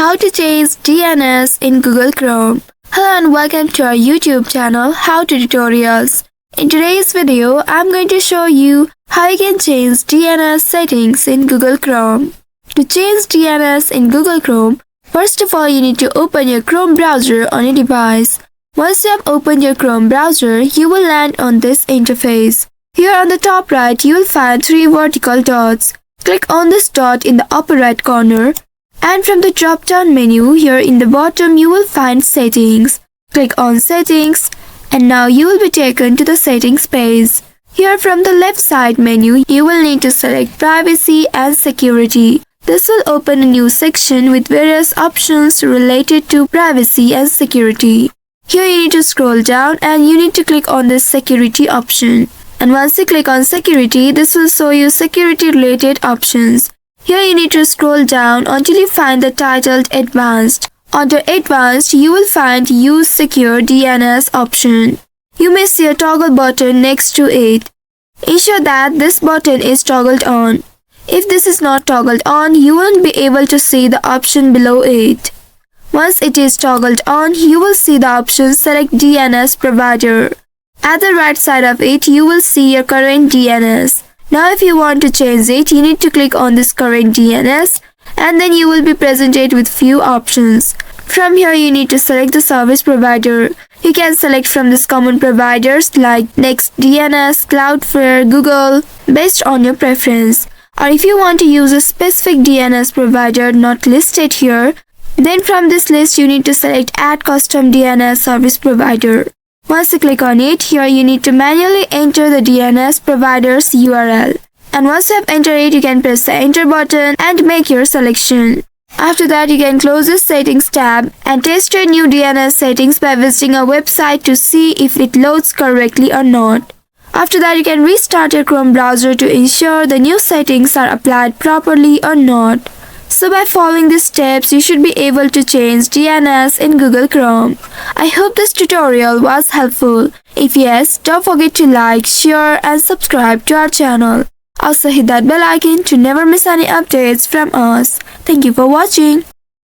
How to change DNS in Google Chrome. Hello and welcome to our YouTube channel How to Tutorials. In today's video, I'm going to show you how you can change DNS settings in Google Chrome. To change DNS in Google Chrome, first of all you need to open your Chrome browser on your device. Once you have opened your Chrome browser, you will land on this interface. Here on the top right, you will find 3 vertical dots. Click on this dot in the upper right corner. And from the drop-down menu here in the bottom, you will find Settings. Click on Settings, and now you will be taken to the Settings page. Here from the left side menu, you will need to select Privacy and Security. This will open a new section with various options related to privacy and security. Here you need to scroll down and you need to click on this Security option. And once you click on Security, this will show you security-related options. Here you need to scroll down until you find the titled Advanced. Under Advanced, you will find Use Secure DNS option. You may see a toggle button next to it. Ensure that this button is toggled on. If this is not toggled on, you won't be able to see the option below it. Once it is toggled on, you will see the option Select DNS Provider. At the right side of it, you will see your current DNS. Now if you want to change it, you need to click on this current DNS and then you will be presented with few options. From here you need to select the service provider. You can select from these common providers like NextDNS, Cloudflare, Google, based on your preference. Or if you want to use a specific DNS provider not listed here, then from this list you need to select Add Custom DNS Service Provider. Once you click on it, here you need to manually enter the DNS provider's URL. And once you have entered it, you can press the enter button and make your selection. After that, you can close this settings tab and test your new DNS settings by visiting a website to see if it loads correctly or not. After that, you can restart your Chrome browser to ensure the new settings are applied properly or not. So by following these steps, you should be able to change DNS in Google Chrome. I hope this tutorial was helpful. If yes, don't forget to like, share and subscribe to our channel. Also hit that bell icon to never miss any updates from us. Thank you for watching.